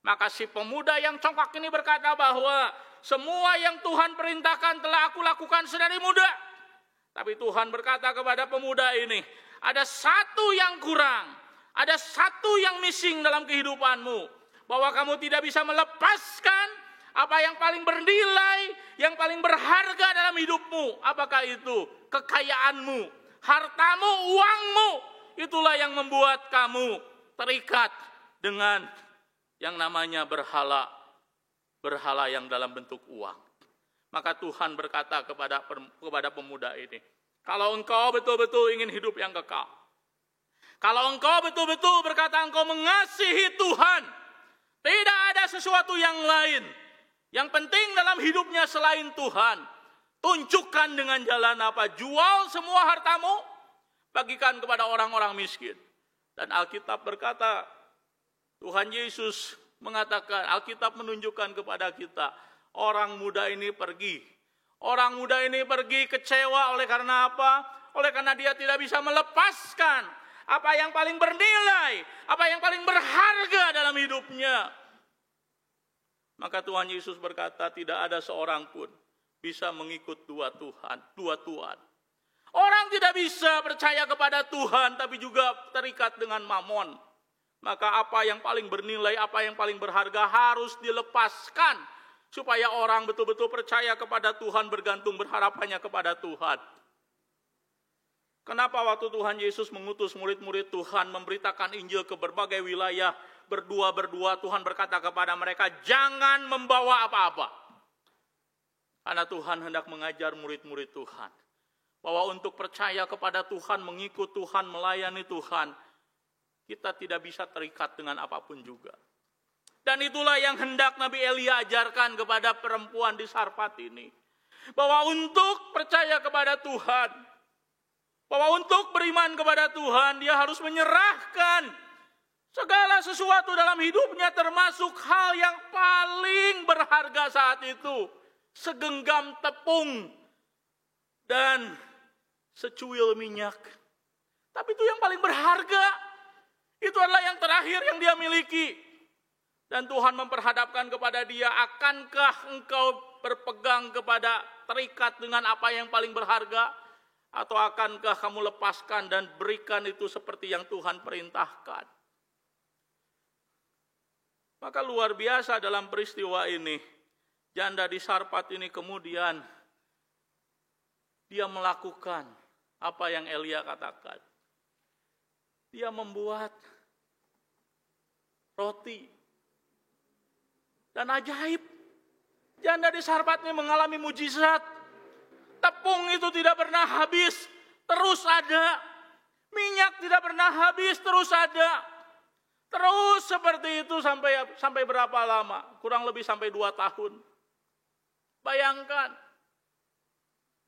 Maka si pemuda yang congkak ini berkata bahwa semua yang Tuhan perintahkan telah aku lakukan sedari muda. Tapi Tuhan berkata kepada pemuda ini, ada satu yang kurang, ada satu yang missing dalam kehidupanmu, bahwa kamu tidak bisa melepaskan apa yang paling bernilai, yang paling berharga dalam hidupmu. Apakah itu? Kekayaanmu, hartamu, uangmu. Itulah yang membuat kamu terikat dengan yang namanya berhala. Berhala yang dalam bentuk uang. Maka Tuhan berkata kepada pemuda ini, kalau engkau betul-betul ingin hidup yang kekal, kalau engkau betul-betul berkata engkau mengasihi Tuhan, tidak ada sesuatu yang lain yang penting dalam hidupnya selain Tuhan, tunjukkan dengan jalan apa? Jual semua hartamu, bagikan kepada orang-orang miskin. Dan Alkitab berkata, Tuhan Yesus mengatakan, Alkitab menunjukkan kepada kita, orang muda ini pergi. Orang muda ini pergi kecewa oleh karena apa? Oleh karena dia tidak bisa melepaskan apa yang paling bernilai, apa yang paling berharga dalam hidupnya. Maka Tuhan Yesus berkata, tidak ada seorang pun bisa mengikut dua Tuhan. Orang tidak bisa percaya kepada Tuhan, tapi juga terikat dengan mamon. Maka apa yang paling bernilai, apa yang paling berharga harus dilepaskan. Supaya orang betul-betul percaya kepada Tuhan, bergantung berharapannya kepada Tuhan. Kenapa waktu Tuhan Yesus mengutus murid-murid Tuhan memberitakan Injil ke berbagai wilayah, berdua-berdua Tuhan berkata kepada mereka, jangan membawa apa-apa. Karena Tuhan hendak mengajar murid-murid Tuhan. Bahwa untuk percaya kepada Tuhan, mengikut Tuhan, melayani Tuhan, kita tidak bisa terikat dengan apapun juga. Dan itulah yang hendak Nabi Elia ajarkan kepada perempuan di Sarfat ini. Bahwa untuk percaya kepada Tuhan, bahwa untuk beriman kepada Tuhan, dia harus menyerahkan segala sesuatu dalam hidupnya, termasuk hal yang paling berharga saat itu. Segenggam tepung dan secuil minyak. Tapi itu yang paling berharga. Itu adalah yang terakhir yang dia miliki. Dan Tuhan memperhadapkan kepada dia, akankah engkau berpegang kepada terikat dengan apa yang paling berharga? Atau akankah kamu lepaskan dan berikan itu seperti yang Tuhan perintahkan? Maka luar biasa dalam peristiwa ini, janda di Sarfat ini kemudian dia melakukan apa yang Elia katakan. Dia membuat roti. Dan ajaib, janda di Sarfat ini mengalami mujizat. Tepung itu tidak pernah habis, terus ada. Minyak tidak pernah habis, terus ada. Terus seperti itu sampai berapa lama? Kurang lebih sampai 2 tahun. Bayangkan,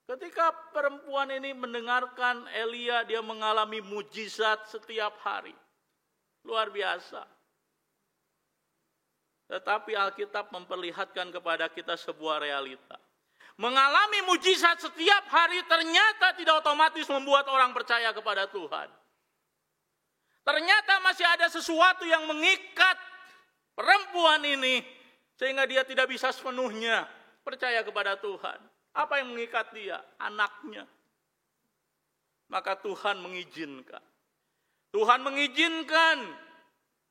ketika perempuan ini mendengarkan Elia, dia mengalami mujizat setiap hari. Luar biasa. Tetapi Alkitab memperlihatkan kepada kita sebuah realita. Mengalami mujizat setiap hari ternyata tidak otomatis membuat orang percaya kepada Tuhan. Ternyata masih ada sesuatu yang mengikat perempuan ini sehingga dia tidak bisa sepenuhnya percaya kepada Tuhan. Apa yang mengikat dia? Anaknya. Maka Tuhan mengizinkan. Tuhan mengizinkan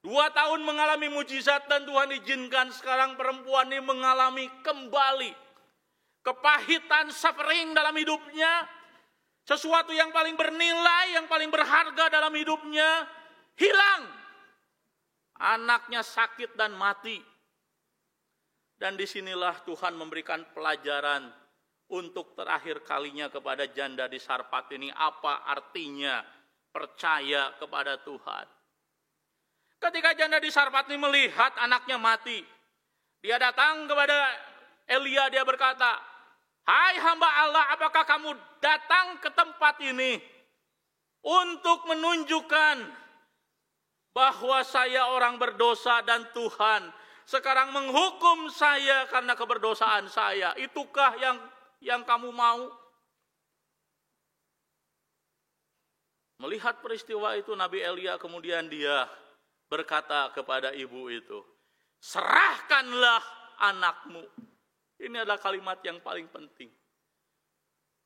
2 tahun mengalami mujizat dan Tuhan izinkan sekarang perempuan ini mengalami kembali kepahitan, suffering dalam hidupnya. Sesuatu yang paling bernilai, yang paling berharga dalam hidupnya hilang. Anaknya sakit dan mati. Dan disinilah Tuhan memberikan pelajaran untuk terakhir kalinya kepada janda di Sarfat ini. Apa artinya percaya kepada Tuhan? Ketika janda di Sarfat ini melihat anaknya mati, dia datang kepada Elia, dia berkata, "Hai hamba Allah, apakah kamu datang ke tempat ini untuk menunjukkan bahwa saya orang berdosa dan Tuhan sekarang menghukum saya karena keberdosaan saya? Itukah yang kamu mau?" Melihat peristiwa itu, Nabi Elia kemudian dia berkata kepada ibu itu, "Serahkanlah anakmu." Ini adalah kalimat yang paling penting.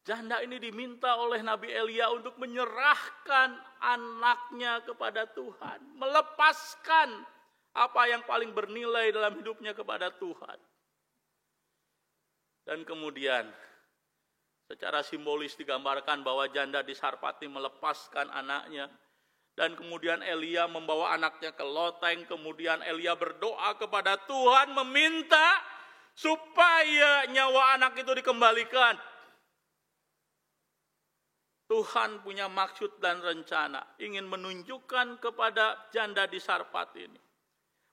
Janda ini diminta oleh Nabi Elia untuk menyerahkan anaknya kepada Tuhan. Melepaskan apa yang paling bernilai dalam hidupnya kepada Tuhan. Dan kemudian secara simbolis digambarkan bahwa janda di Sarfat ini melepaskan anaknya. Dan kemudian Elia membawa anaknya ke loteng. Kemudian Elia berdoa kepada Tuhan meminta supaya nyawa anak itu dikembalikan. Tuhan punya maksud dan rencana. Ingin menunjukkan kepada janda di Sarfat ini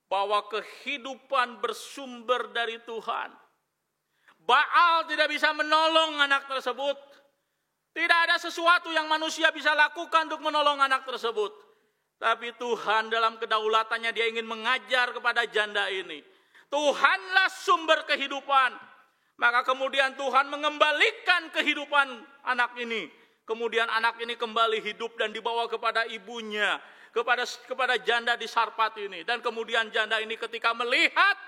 bahwa kehidupan bersumber dari Tuhan. Baal tidak bisa menolong anak tersebut. Tidak ada sesuatu yang manusia bisa lakukan untuk menolong anak tersebut. Tapi Tuhan dalam kedaulatannya dia ingin mengajar kepada janda ini. Tuhanlah sumber kehidupan. Maka kemudian Tuhan mengembalikan kehidupan anak ini. Kemudian anak ini kembali hidup dan dibawa kepada ibunya. Kepada janda di Sarfat ini. Dan kemudian janda ini ketika melihat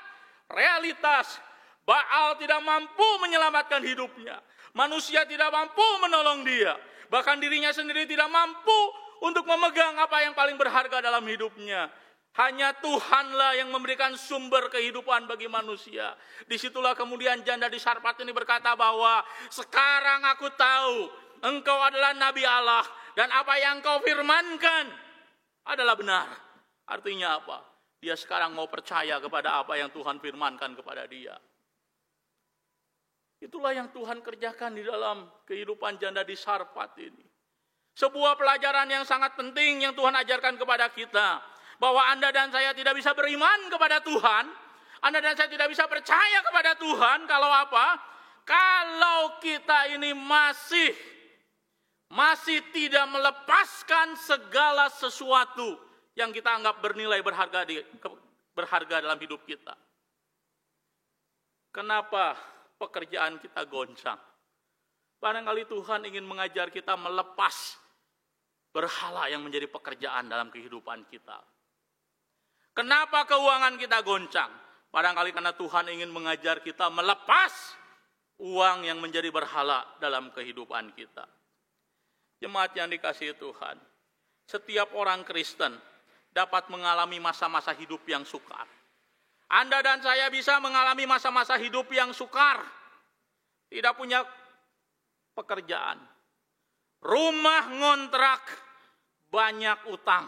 realitas Baal tidak mampu menyelamatkan hidupnya. Manusia tidak mampu menolong dia. Bahkan dirinya sendiri tidak mampu untuk memegang apa yang paling berharga dalam hidupnya. Hanya Tuhanlah yang memberikan sumber kehidupan bagi manusia. Disitulah kemudian janda di Sarfat ini berkata bahwa sekarang aku tahu engkau adalah Nabi Allah. Dan apa yang kau firmankan adalah benar. Artinya apa? Dia sekarang mau percaya kepada apa yang Tuhan firmankan kepada dia. Itulah yang Tuhan kerjakan di dalam kehidupan janda di Sarfat ini. Sebuah pelajaran yang sangat penting yang Tuhan ajarkan kepada kita. Bahwa Anda dan saya tidak bisa beriman kepada Tuhan. Anda dan saya tidak bisa percaya kepada Tuhan. Kalau apa? Kalau kita ini masih tidak melepaskan segala sesuatu yang kita anggap bernilai berharga dalam hidup kita. Kenapa pekerjaan kita goncang? Barangkali Tuhan ingin mengajar kita melepas berhala yang menjadi pekerjaan dalam kehidupan kita. Kenapa keuangan kita goncang? Barangkali karena Tuhan ingin mengajar kita melepas uang yang menjadi berhala dalam kehidupan kita. Jemaat yang dikasihi Tuhan, setiap orang Kristen dapat mengalami masa-masa hidup yang sukar. Anda dan saya bisa mengalami masa-masa hidup yang sukar. Tidak punya pekerjaan, rumah ngontrak, banyak utang.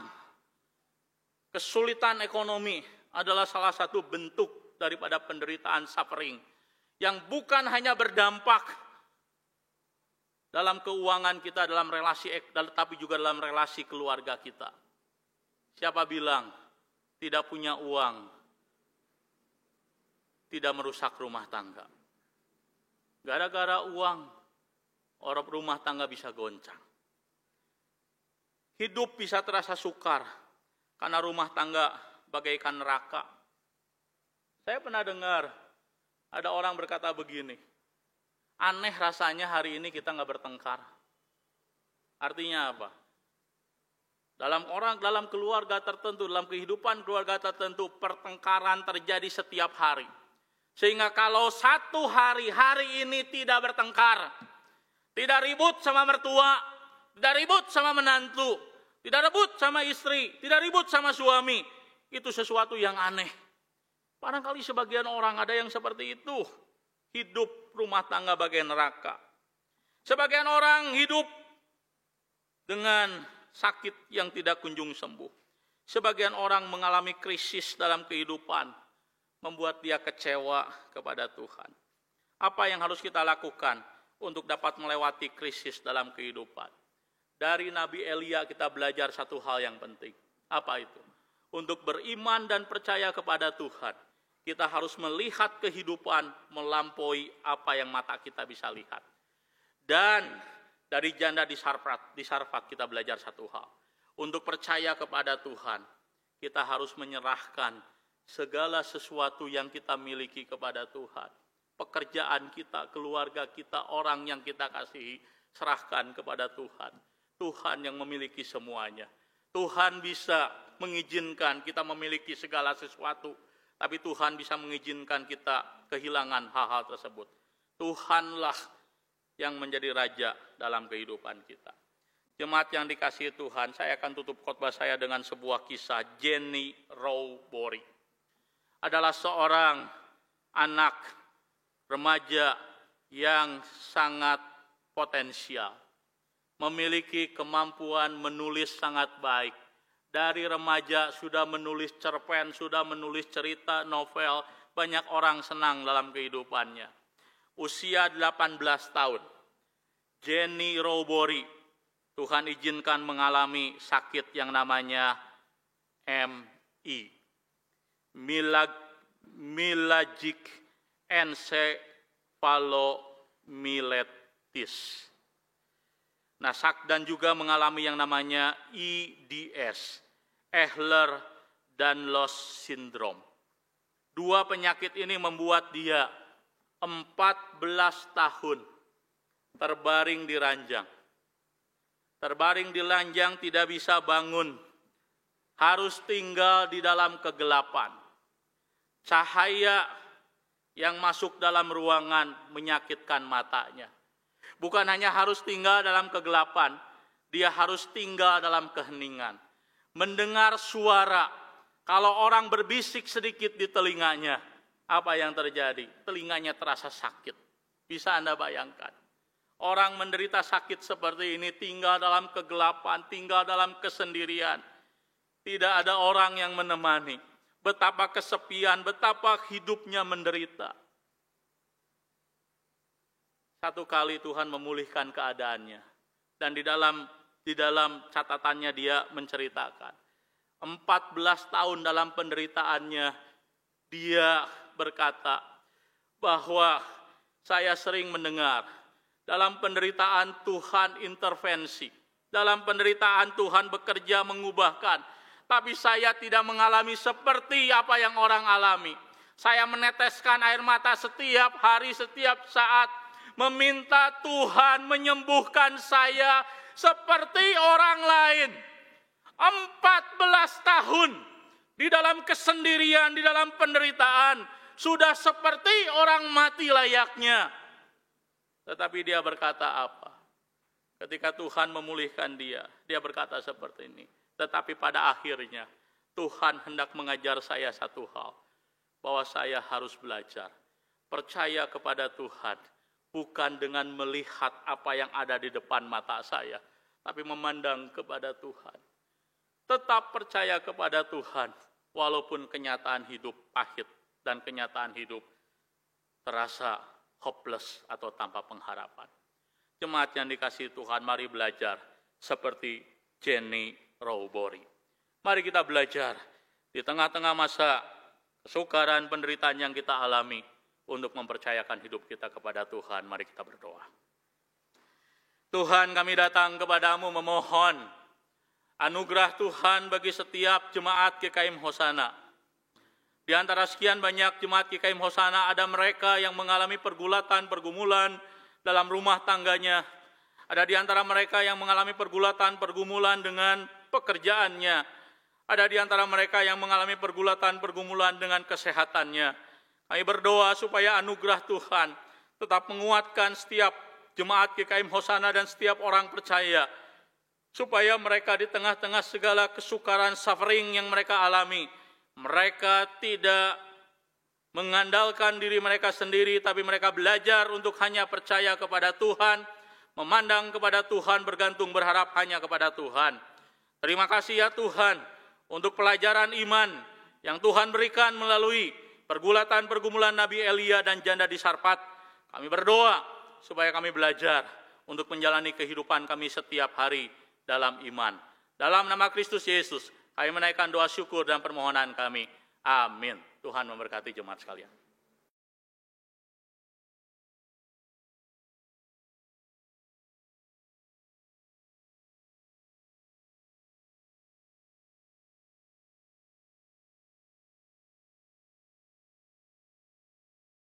Kesulitan ekonomi adalah salah satu bentuk daripada penderitaan suffering yang bukan hanya berdampak dalam keuangan kita, dalam relasi, tapi juga dalam relasi keluarga kita. Siapa bilang tidak punya uang tidak merusak rumah tangga? Gara-gara uang, orang rumah tangga bisa goncang. Hidup bisa terasa sukar karena rumah tangga bagaikan neraka. Saya pernah dengar ada orang berkata begini, aneh rasanya hari ini kita nggak bertengkar. Artinya apa? Dalam keluarga tertentu, dalam kehidupan keluarga tertentu, pertengkaran terjadi setiap hari. Sehingga kalau satu hari ini tidak bertengkar, tidak ribut sama mertua, tidak ribut sama menantu, tidak ribut sama istri, tidak ribut sama suami, itu sesuatu yang aneh. Barangkali sebagian orang ada yang seperti itu. Hidup rumah tangga bagai neraka. Sebagian orang hidup dengan sakit yang tidak kunjung sembuh. Sebagian orang mengalami krisis dalam kehidupan, membuat dia kecewa kepada Tuhan. Apa yang harus kita lakukan untuk dapat melewati krisis dalam kehidupan? Dari Nabi Elia kita belajar satu hal yang penting. Apa itu? Untuk beriman dan percaya kepada Tuhan, kita harus melihat kehidupan melampaui apa yang mata kita bisa lihat. Dan dari janda di Sarfat kita belajar satu hal. Untuk percaya kepada Tuhan, kita harus menyerahkan segala sesuatu yang kita miliki kepada Tuhan. Pekerjaan kita, keluarga kita, orang yang kita kasihi, serahkan kepada Tuhan. Tuhan yang memiliki semuanya. Tuhan bisa mengizinkan kita memiliki segala sesuatu, tapi Tuhan bisa mengizinkan kita kehilangan hal-hal tersebut. Tuhanlah yang menjadi raja dalam kehidupan kita. Jemaat yang dikasihi Tuhan, saya akan tutup khotbah saya dengan sebuah kisah. Jenny Rowbory adalah seorang anak remaja yang sangat potensial. Memiliki kemampuan menulis sangat baik. Dari remaja sudah menulis cerpen, sudah menulis cerita, novel. Banyak orang senang dalam kehidupannya. Usia 18 tahun. Jenny Rowbory, Tuhan izinkan mengalami sakit yang namanya MI. Myalgic encephalomyelitis. Nah, dan juga mengalami yang namanya EDS, Ehlers-Danlos Syndrome. Dua penyakit ini membuat dia 14 tahun terbaring di ranjang. Terbaring di ranjang, tidak bisa bangun. Harus tinggal di dalam kegelapan. Cahaya yang masuk dalam ruangan menyakitkan matanya. Bukan hanya harus tinggal dalam kegelapan, dia harus tinggal dalam keheningan. Mendengar suara, kalau orang berbisik sedikit di telinganya, apa yang terjadi? Telinganya terasa sakit. Bisa Anda bayangkan? Orang menderita sakit seperti ini tinggal dalam kegelapan, tinggal dalam kesendirian. Tidak ada orang yang menemani. Betapa kesepian, betapa hidupnya menderita. Satu kali Tuhan memulihkan keadaannya. Dan di dalam catatannya dia menceritakan. 14 tahun dalam penderitaannya, dia berkata bahwa saya sering mendengar, dalam penderitaan Tuhan intervensi. Dalam penderitaan Tuhan bekerja mengubahkan. Tapi saya tidak mengalami seperti apa yang orang alami. Saya meneteskan air mata setiap hari, setiap saat. Meminta Tuhan menyembuhkan saya seperti orang lain. 14 tahun di dalam kesendirian, di dalam penderitaan. Sudah seperti orang mati layaknya. Tetapi dia berkata apa? ketika Tuhan memulihkan dia berkata seperti ini, tetapi pada akhirnya Tuhan hendak mengajar saya satu hal, bahwa saya harus belajar percaya kepada Tuhan, bukan dengan melihat apa yang ada di depan mata saya, tapi memandang kepada Tuhan. Tetap percaya kepada Tuhan, walaupun kenyataan hidup pahit dan kenyataan hidup terasa hopeless atau tanpa pengharapan. Jemaat yang dikasihi Tuhan, mari belajar seperti Jenny Rowbury. Mari kita belajar di tengah-tengah masa kesukaran, penderitaan yang kita alami, untuk mempercayakan hidup kita kepada Tuhan. Mari kita berdoa. Tuhan, kami datang kepadamu memohon anugerah Tuhan bagi setiap jemaat GKIM Hosana. Di antara sekian banyak jemaat GKIM Hosana, ada mereka yang mengalami pergulatan, pergumulan dalam rumah tangganya. Ada di antara mereka yang mengalami pergulatan, pergumulan dengan pekerjaannya. Ada di antara mereka yang mengalami pergulatan, pergumulan dengan kesehatannya. Kami berdoa supaya anugerah Tuhan tetap menguatkan setiap jemaat GKIM Hosana dan setiap orang percaya. Supaya mereka di tengah-tengah segala kesukaran, suffering yang mereka alami, mereka tidak mengandalkan diri mereka sendiri, tapi mereka belajar untuk hanya percaya kepada Tuhan, memandang kepada Tuhan, bergantung berharap hanya kepada Tuhan. Terima kasih ya Tuhan untuk pelajaran iman yang Tuhan berikan melalui pergulatan pergumulan Nabi Elia dan janda di Sarpat. Kami berdoa supaya kami belajar untuk menjalani kehidupan kami setiap hari dalam iman. Dalam nama Kristus Yesus, kami menaikkan doa syukur dan permohonan kami. Amin. Tuhan memberkati jemaat sekalian.